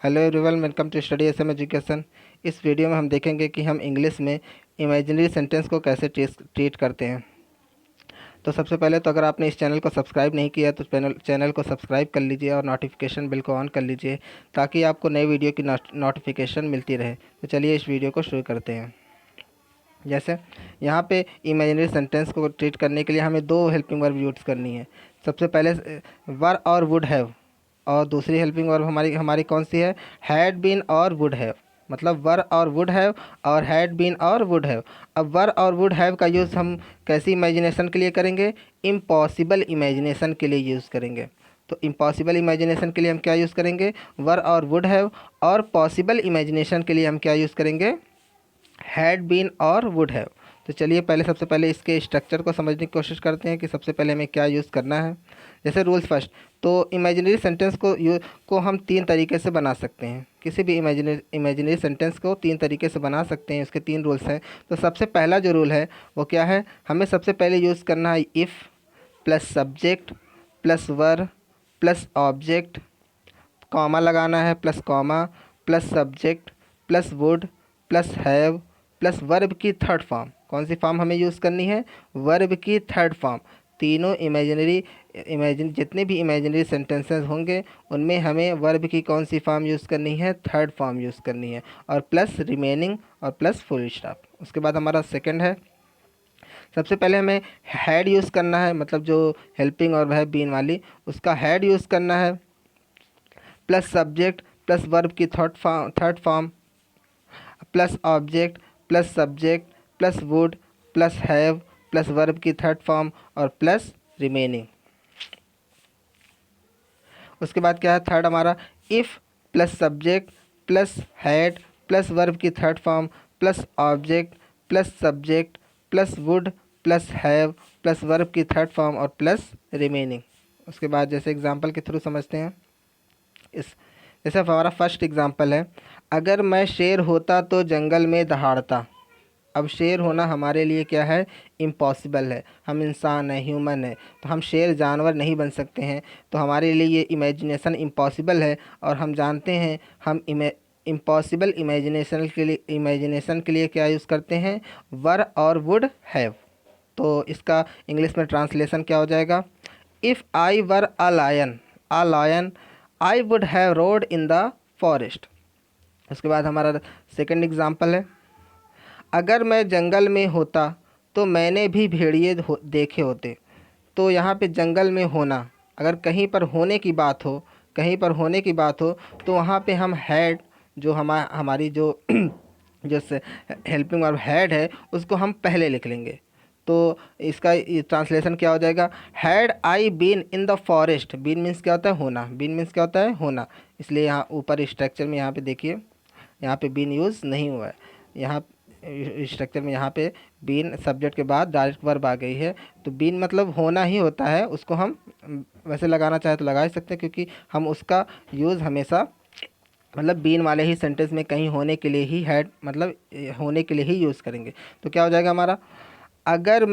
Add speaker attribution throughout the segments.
Speaker 1: Hello everyone, welcome to study SM education. इस video में हम देखेंगे कि हम इंग्लिश में इमेजिनरी सेंटेंस को कैसे ट्रीट करते हैं। तो सबसे पहले तो अगर आपने इस चैनल को सब्सक्राइब नहीं किया तो चैनल को सब्सक्राइब कर लीजिए और नोटिफिकेशन बिल को ऑन कर लीजिए ताकि आपको नई वीडियो की नोटिफिकेशन मिलती रहे। तो चलिए इस वीडियो को शुरू करते हैं। जैसे यहाँ पे इमेजिनरी सेंटेंस को ट्रीट करने के लिए हमें दो हेल्पिंग वर्ब यूज़ करनी है। सबसे पहले वर और वुड हैव, और दूसरी हेल्पिंग वर्ब हमारी हमारी कौन सी है? हैड बीन और वुड हैव। मतलब वर और वुड हैव और हैड बीन और वुड हैव। अब वर और वुड हैव का यूज़ हम कैसी इमेजिनेशन के लिए करेंगे? इम्पॉसिबल इमेजिनेशन के लिए यूज़ करेंगे। तो इम्पॉसिबल इमेजिनेशन के लिए हम क्या यूज़ करेंगे? वर और वुड हैव। और पॉसिबल इमेजिनेशन के लिए हम क्या यूज़ करेंगे? हैड बीन और वुड हैव। तो चलिए पहले सबसे पहले इसके स्ट्रक्चर को समझने की कोशिश करते हैं कि सबसे पहले हमें क्या यूज़ करना है। जैसे रूल्स फर्स्ट, तो इमेजिनरी सेंटेंस को हम तीन तरीके से बना सकते हैं। किसी भी इमेजिनरी सेंटेंस को तीन तरीके से बना सकते हैं। इसके तीन रूल्स हैं। तो सबसे पहला जो रूल है वो क्या है? हमें सबसे पहले यूज़ करना है if plus subject plus were plus object, comma लगाना है, plus comma plus subject plus would plus have plus verb की थर्ड फॉर्म। कौन सी फॉर्म हमें यूज़ करनी है? वर्ब की थर्ड फॉर्म। तीनों जितने भी इमेजिनरी सेंटेंसेस होंगे उनमें हमें वर्ब की कौन सी फॉर्म यूज़ करनी है? थर्ड फॉर्म यूज़ करनी है। और प्लस रिमेनिंग और प्लस फुल स्टॉप। उसके बाद हमारा सेकंड है, सबसे पहले हमें हैड यूज़ करना है, मतलब जो हेल्पिंग और है बीन वाली, उसका हैड यूज़ करना है प्लस सब्जेक्ट प्लस वर्ब की third form plus object plus subject plus would plus have plus verb की थर्ड फॉर्म और प्लस रिमेनिंग। उसके बाद क्या है थर्ड हमारा? If plus subject plus had plus verb की third form plus object plus subject plus would plus have plus verb की third form और प्लस रिमेनिंग। उसके बाद जैसे एग्जांपल के थ्रू समझते हैं। इस जैसे हमारा फर्स्ट एग्जांपल है, अगर मैं शेर होता तो जंगल में दहाड़ता। अब शेर होना हमारे लिए क्या है? इम्पॉसिबल है। हम इंसान हैं, ह्यूमन है, तो हम शेर जानवर नहीं बन सकते हैं। तो हमारे लिए ये इमेजिनेशन इम्पॉसिबल है। और हम जानते हैं हम इम्पॉसिबल इमेजिनेशन के लिए क्या यूज़ करते हैं? वर और वुड हैव। तो इसका इंग्लिश में ट्रांसलेशन क्या हो जाएगा? If I were a lion I would have roamed in the forest. उसके बाद हमारा सेकंड एग्जांपल है, अगर मैं जंगल में होता तो मैंने भी भेड़िए देखे होते। तो यहाँ पे जंगल में होना, अगर कहीं पर होने की बात हो, तो वहाँ पे हम हैड, जो हमारी जो जो हेल्पिंग वर्ब हैड है उसको हम पहले लिख लेंगे। तो इसका ट्रांसलेशन क्या हो जाएगा? Had I been in the forest. Been means क्या होता है? होना। बीन मीन्स क्या होता है? होना। इसलिए यहाँ ऊपर स्ट्रक्चर में यहाँ पे देखिए, यहाँ पे बीन यूज़ नहीं हुआ है। यहाँ स्ट्रक्चर में यहाँ पे बीन सब्जेक्ट के बाद डायरेक्ट वर्ब आ गई है। तो बीन मतलब होना ही होता है। उसको हम वैसे लगाना चाहे तो लगा ही सकते हैं, क्योंकि हम उसका यूज़ हमेशा मतलब बीन वाले ही सेंटेंस में कहीं होने के लिए ही हैड, मतलब होने के लिए ही यूज़ करेंगे। तो क्या हो जाएगा हमारा? अगर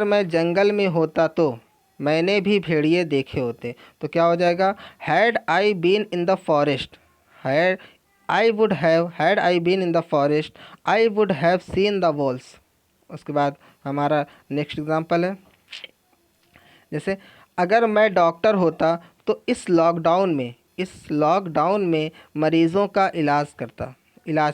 Speaker 1: मैं जंगल में होता तो मैंने भी भेड़िए देखे होते। तो क्या हो जाएगा? Had I been in the forest, had had I been in the forest I would have seen the walls. उसके बाद हमारा नेक्स्ट एग्जांपल है, जैसे अगर मैं डॉक्टर होता तो इस लॉकडाउन में मरीज़ों का इलाज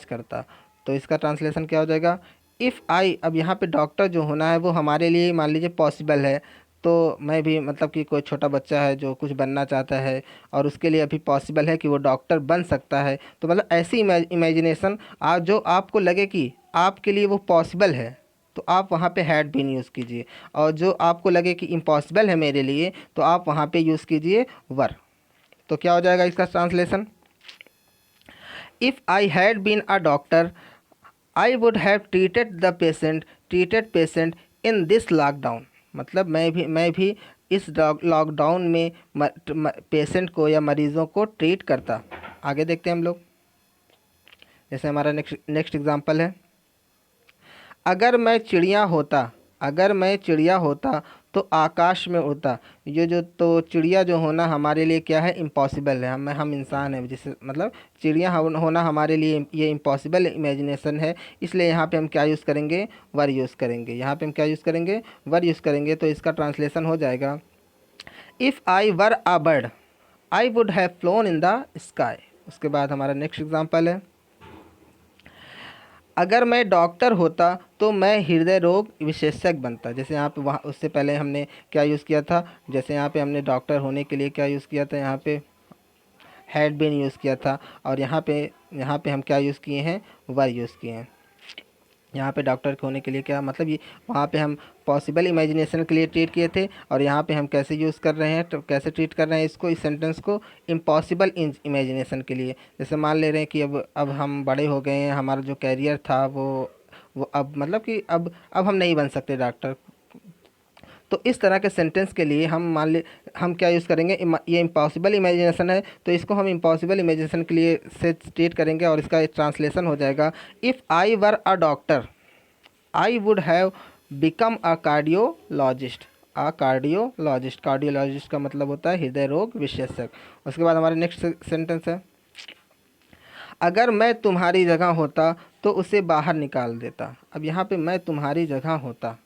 Speaker 1: करता। तो इसका ट्रांसलेशन क्या हो जाएगा? इफ़ आई, अब यहाँ पे डॉक्टर जो होना है वो हमारे लिए मान लीजिए पॉसिबल है। तो मैं भी, मतलब कि कोई छोटा बच्चा है जो कुछ बनना चाहता है और उसके लिए अभी पॉसिबल है कि वो डॉक्टर बन सकता है। तो मतलब ऐसी इमेजिनेशन जो आपको लगे कि आपके लिए वो पॉसिबल है, तो आप वहाँ पे हैड बीन यूज़ कीजिए। और जो आपको लगे कि इम्पॉसिबल है मेरे लिए, तो आप वहाँ पे यूज़ कीजिए वर। तो क्या हो जाएगा इसका translation? If I had been a doctor I would have treated patient in this lockdown. मतलब मैं भी इस लॉकडाउन में पेशेंट को या मरीज़ों को ट्रीट करता। आगे देखते हैं हम लोग। जैसे हमारा नेक्स्ट एग्जांपल है, अगर मैं चिड़िया होता तो आकाश में उड़ता। ये जो तो चिड़िया जो होना हमारे लिए क्या है, इम्पॉसिबल है। हम इंसान हैं, जिससे मतलब चिड़िया होना हमारे लिए ये इम्पॉसिबल इमेजिनेशन है। इसलिए यहाँ पे हम क्या यूज़ करेंगे, वर यूज़ करेंगे। यहाँ पे हम क्या यूज़ करेंगे, वर यूज़ करेंगे। तो इसका ट्रांसलेशन हो जाएगा, if I were a bird I would have flown in the sky. उसके बाद हमारा नेक्स्ट एग्जाम्पल है, अगर मैं डॉक्टर होता तो मैं हृदय रोग विशेषज्ञ बनता। जैसे यहाँ पे, वहाँ उससे पहले हमने क्या यूज़ किया था, जैसे यहाँ पे हमने डॉक्टर होने के लिए क्या यूज़ किया था, यहाँ पे हैड बीन यूज़ किया था। और यहाँ पे हम क्या यूज़ किए हैं, वर यूज़ किए हैं। यहाँ पे डॉक्टर होने के लिए क्या मतलब, ये वहाँ पे हम पॉसिबल इमेजिनेशन के लिए ट्रीट किए थे, और यहाँ पे हम कैसे यूज़ कर रहे हैं, तो कैसे ट्रीट कर रहे हैं इसको, इस सेंटेंस को, इम्पॉसिबल इमेजिनेशन के लिए। जैसे मान ले रहे हैं कि अब हम बड़े हो गए हैं, हमारा जो कैरियर था वो अब मतलब कि अब हम नहीं बन सकते डॉक्टर। तो इस तरह के सेंटेंस के लिए हम मान ले, हम क्या यूज़ करेंगे, ये इम्पॉसिबल इमेजिनेशन है, तो इसको हम इम्पॉसिबल इमेजिनेशन के लिए से ट्रीट करेंगे, और इसका ट्रांसलेशन हो जाएगा, if I were a doctor I would have become a cardiologist. Cardiologist का मतलब होता है हृदय रोग विशेषज्ञ। उसके बाद हमारा नेक्स्ट सेंटेंस है, अगर मैं तुम्हारी जगह होता तो उसे बाहर निकाल देता। अब यहाँ पे मैं तुम्हारी जगह होता,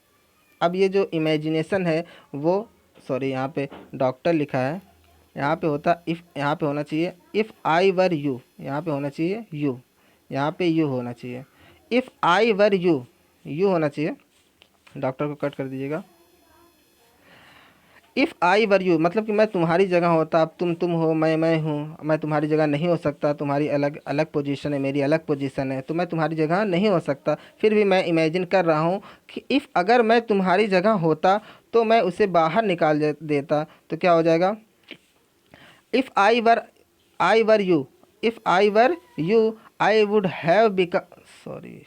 Speaker 1: अब ये जो इमेजिनेशन है वो, सॉरी यहाँ पे डॉक्टर लिखा है, यहाँ पे होता इफ़, यहाँ पे होना चाहिए इफ़ आई वर यू, यहाँ पे होना चाहिए यू, यहाँ पे यू होना चाहिए, इफ़ आई वर यू होना चाहिए। डॉक्टर को कट कर दीजिएगा। इफ़ आई वर यू मतलब कि मैं तुम्हारी जगह होता। अब तुम हो, मैं हूँ, मैं तुम्हारी जगह नहीं हो सकता, तुम्हारी अलग अलग पोजीशन है, मेरी अलग पोजीशन है, तो मैं तुम्हारी जगह नहीं हो सकता। फिर भी मैं इमेजिन कर रहा हूँ कि इफ़ अगर मैं तुम्हारी जगह होता तो मैं उसे बाहर निकाल देता। तो क्या हो जाएगा, if I were you, if I were you I would have become, sorry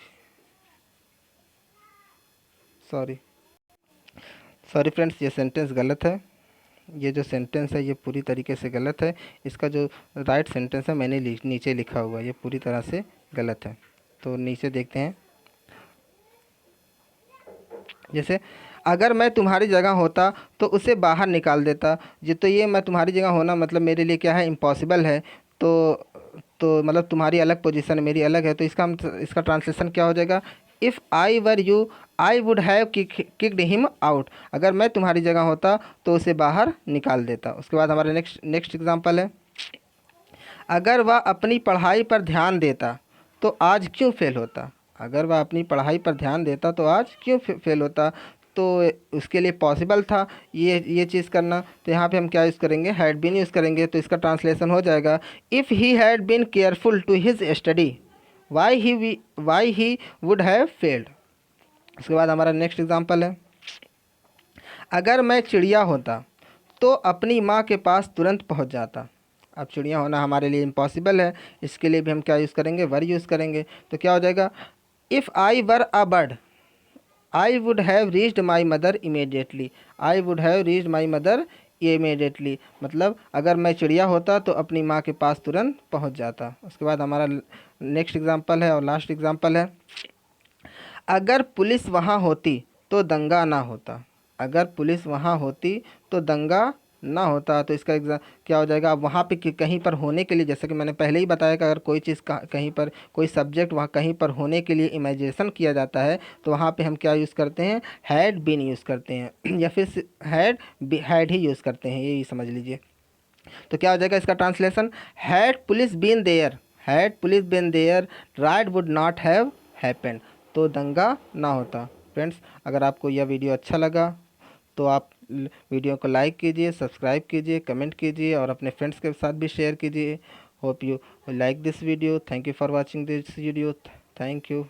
Speaker 1: sorry sorry friends, ये सेंटेंस गलत है। ये जो सेंटेंस है ये पूरी तरीके से गलत है। इसका जो राइट सेंटेंस है मैंने नीचे लिखा हुआ है, ये पूरी तरह से गलत है। तो नीचे देखते हैं, जैसे अगर मैं तुम्हारी जगह होता तो उसे बाहर निकाल देता। ये मैं तुम्हारी जगह होना मतलब मेरे लिए क्या है, इम्पॉसिबल है। तो मतलब तुम्हारी अलग पोजीशन है, मेरी अलग है, तो इसका ट्रांसलेशन क्या हो जाएगा, if I were you I would have kicked him out. अगर मैं तुम्हारी जगह होता तो उसे बाहर निकाल देता। उसके बाद हमारा नेक्स्ट एग्जांपल है, अगर वह अपनी पढ़ाई पर ध्यान देता तो आज क्यों फेल होता। अगर वह अपनी पढ़ाई पर ध्यान देता तो आज क्यों फेल होता। तो उसके लिए पॉसिबल था ये चीज़ करना। तो यहाँ पे हम क्या यूज़ करेंगे, हैड बीन यूज़ करेंगे। तो इसका ट्रांसलेशन हो जाएगा, if he had been careful to his study why he would have failed. उसके बाद हमारा नेक्स्ट एग्जांपल है, अगर मैं चिड़िया होता तो अपनी माँ के पास तुरंत पहुँच जाता। अब चिड़िया होना हमारे लिए इम्पॉसिबल है, इसके लिए भी हम क्या यूज़ करेंगे, वर यूज़ करेंगे। तो क्या हो जाएगा, if I were a bird I would have reached my mother immediately. I would have reached my mother immediately मतलब अगर मैं चिड़िया होता तो अपनी माँ के पास तुरंत पहुँच जाता। उसके बाद हमारा नेक्स्ट एग्जाम्पल है और लास्ट एग्जाम्पल है, अगर पुलिस वहाँ होती तो दंगा ना होता। अगर पुलिस वहाँ होती तो दंगा ना होता। तो इसका क्या हो जाएगा, अब वहाँ पे कहीं पर होने के लिए, जैसे कि मैंने पहले ही बताया कि अगर कोई चीज़ कहीं पर, कोई सब्जेक्ट वहाँ कहीं पर होने के लिए इमेजिनेशन किया जाता है तो वहाँ पे हम क्या यूज़ करते हैं, हैड बीन यूज़ करते हैं या फिर हैड ही यूज़ करते हैं, यही समझ लीजिए। तो क्या हो जाएगा इसका translation, had police been there riot would not have happened. तो दंगा ना होता। फ्रेंड्स, अगर आपको यह वीडियो अच्छा लगा तो आप वीडियो को लाइक कीजिए, सब्सक्राइब कीजिए, कमेंट कीजिए और अपने फ्रेंड्स के साथ भी शेयर कीजिए। Hope you like this video. Thank you for watching this video. Thank you.